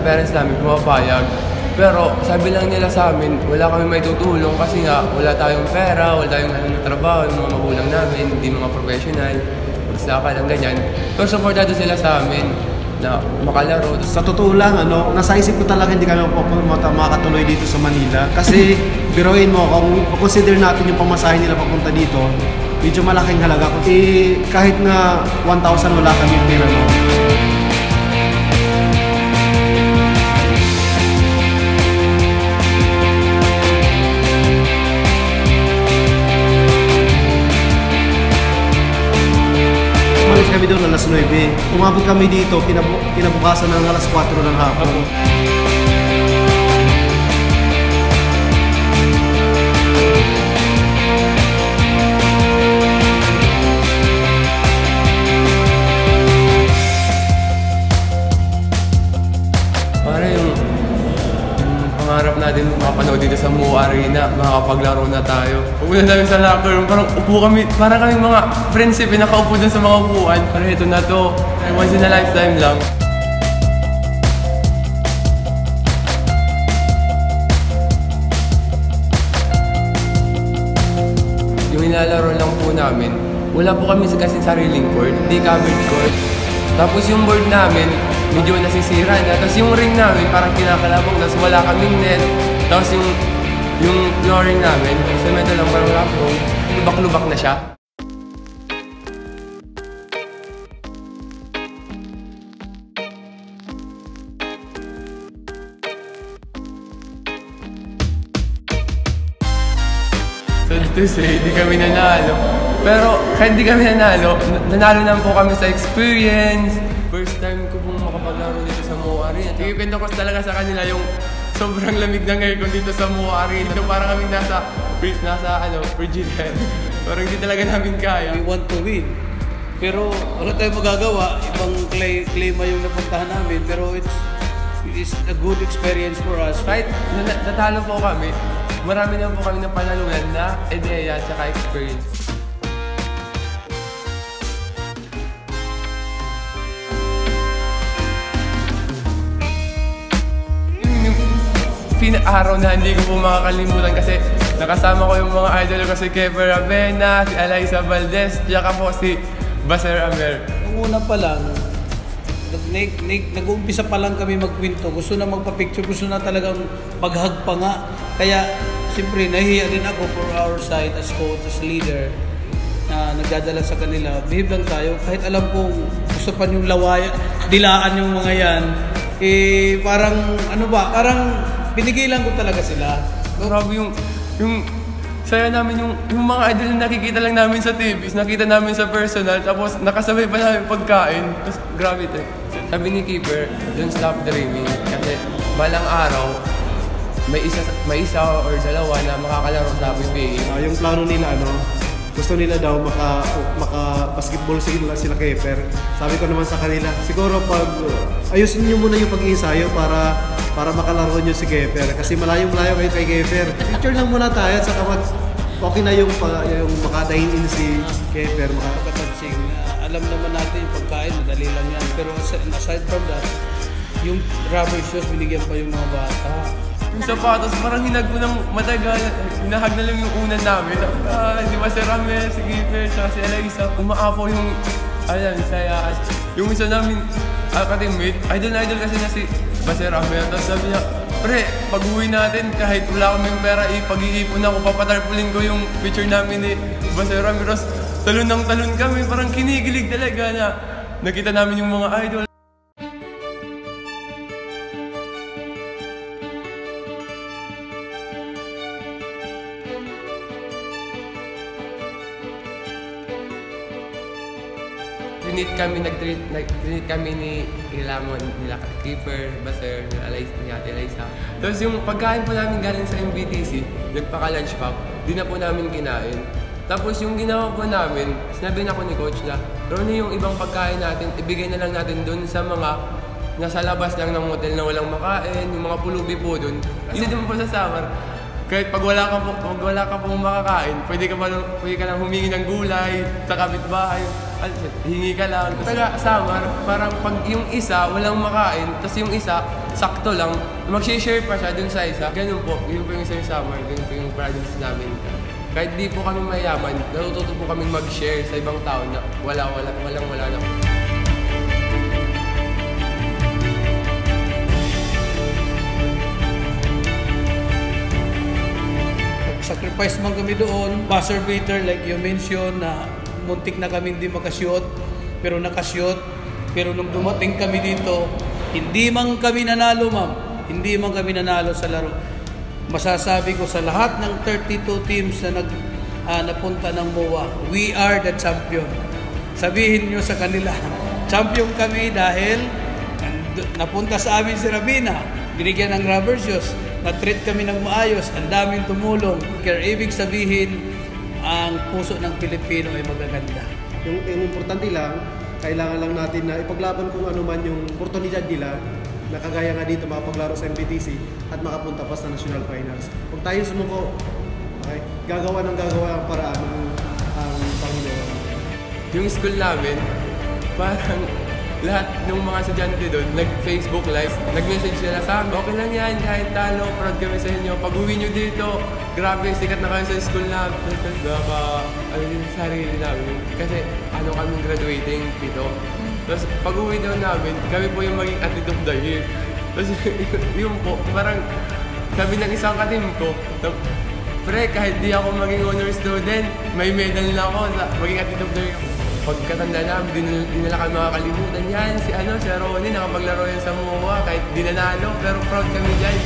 parents namin pumapayag. Pero sabi lang nila sa amin, wala kami may tutulong kasi nga wala tayong pera, wala tayong trabaho, yung mga magulang namin, hindi mga professional, magsaka lang ganyan. Pero supportado sila sa amin na makalaro. Sa totoo lang, nasa isip ko talaga hindi kami makatuloy dito sa Manila. Kasi biruin mo, kung consider natin yung pamasahe nila papunta dito, medyo malaking halaga. Kahit na 1,000 wala kami pera mo. Umalis kami doon alas 9. Umabot kami dito, kinabukasan ng alas 4 ng hapon. Para yung pangarap natin makapanood dito sa MOA Arena, makakapaglaro na tayo. Pupunta namin sa locker room, parang upo kami, parang kaming mga friends pinakaupo dun sa mga upuan. Parang ito na to, once in a lifetime lang. Yung nilalaro lang po namin, wala po kami kasi sariling court, di covered court. Tapos yung board namin, medyo nasisira na. Tapos yung ring namin, parang kinakalabog. Tapos wala kaming net. Tapos yung flooring namin, cemento lang, parang wala po. Lubak-lubak na siya. So to say, di kami nanalo. Pero kahit di kami nanalo naman po kami sa experience. First time ko pong makapaglaro dito sa MOA Arena. Ikikwento ko talaga sa kanila yung sobrang lamig ng aircon dito sa MOA Arena. Parang kami nasa Frigidaire. Parang hindi talaga namin kaya. We want to win. Pero wala tayong magagawa. Ibang klima yung napuntahan namin. Pero it's a good experience for us. Kahit natalo po kami, marami na po kami ng panalunan na ideya at saka experience. Araw na hindi ko po makakalimutan kasi nakasama ko yung mga idol ko si Kever Avena, si Alaysa Valdez, tsaka po si Baser Amer. Nung una pa lang, nag-uumpisa pa lang kami magkwento, gusto na magpa-picture, gusto na talagang paghag pa nga. Kaya siyempre nahihiya din ako for our side as coach, as leader na nagdadala sa kanila. Behave lang tayo, kahit alam kong gusto pa yung lawaya, dilaan yung mga yan. Parang pinigilan ko talaga sila. Grabe yung saya namin, yung mga idol na nakikita lang namin sa TV, nakita namin sa personal, tapos nakasabay pa namin pagkain. Tapos grabe ito. Sabi ni Keeper, don't stop dreaming. Kasi balang araw, may isa or dalawa na makakalaro sa PBA. Yung plano nila, gusto nila daw maka-basketball sila Keper. Sabi ko naman sa kanila, siguro ayusin niyo muna yung pag-iisayo para makalaro niyo si Keper. Kasi malayong kayo kay Keper. Picture lang muna tayo, saka okay na yung makadahin in si Keper. Makakapagsing, alam naman natin yung pagkain, madali lang yan. Pero aside from that, yung rubber shoes, binigyan pa yung mga bata. Yung sapatos, parang hinag ko ng matagal. Hinahag na lang yung unan namin. Si Baser Amer, si Keeper, tsaka si Alaysa. Umaapaw yung, saya. Yung isa namin, ka-teammate, idol kasi na si Baser Amer. Tapos sabi niya, pre, pag-uwi natin, kahit wala kaming pera, pag-iipon ako, papatarpulin ko yung picture namin ni Baser Amer. Tapos talon ng talon kami, parang kinikilig talaga na nakita namin yung mga idol. Nag-treat kami ni Ilamon, nila Keeper, Baser, ni Ate Alaysa. Tapos yung pagkain po namin galing sa MBTC, nagpaka-lunch pack, di na po namin kinain. Tapos yung ginawa po namin, sinabi na ako ni Coach na, pero yung ibang pagkain natin, ibigay na lang natin dun sa mga nasa labas lang ng hotel na walang makain, yung mga pulubi po dun. Kasi dun po sa summer, kahit pag wala ka pong makakain, pwede ka lang humingi ng gulay sa kapitbahay. Hingi ka lang. Taga summer, parang pag yung isa walang makain, tapos yung isa sakto lang, mag-share pa siya dun sa isa. Ganun po, yun po yung isang summer, ganun po yung projects namin. Kahit di po kami mayaman, natututo po kaming mag-share sa ibang tao na wala na. Sacrifice man kami doon, buzzer beater like you mentioned na muntik na kami hindi makashoot, pero nakashoot. Pero nung dumating kami dito, hindi man kami nanalo, ma'am. Hindi man kami nanalo sa laro. Masasabi ko sa lahat ng 32 teams na napunta ng MOA, we are the champion. Sabihin nyo sa kanila, champion kami dahil napunta sa amin si Rabina, binigyan ng rubber shoes, na-treat kami ng maayos, ang daming tumulong. Kaya ibig sabihin, ang puso ng Pilipino ay magaganda. Yung importante lang, kailangan lang natin na ipaglaban kung ano man yung oportunidad nila na kagaya nga dito makapaglaro sa MBTC at makapunta pa sa National Finals. Kung tayo sumuko, okay, gagawa ang paraan ang Panginoon. Yung school namin, parang lahat ng mga estudyante doon, nag-Facebook Live, nag-message sila sa amin, okay lang yan, kahit talo, proud kami sa inyo. Pag-uwi nyo dito, grabe, sikat na kayo sa school namin. Ano yung sarili namin. Kasi ano kaming graduating, pito. Tapos pag-uwi daw namin, kami po yung maging athlete of the year. Tapos yun po, parang sabi ng isang katim ko, pre, kahit di ako maging honor student, may medal na ako sa maging athlete of the year. Pagkatanda namin, di nila kami makakalimutan yan. Si Ronnie, nakapaglaro yan sa MOA, kahit di nanalo, pero proud kami dyan.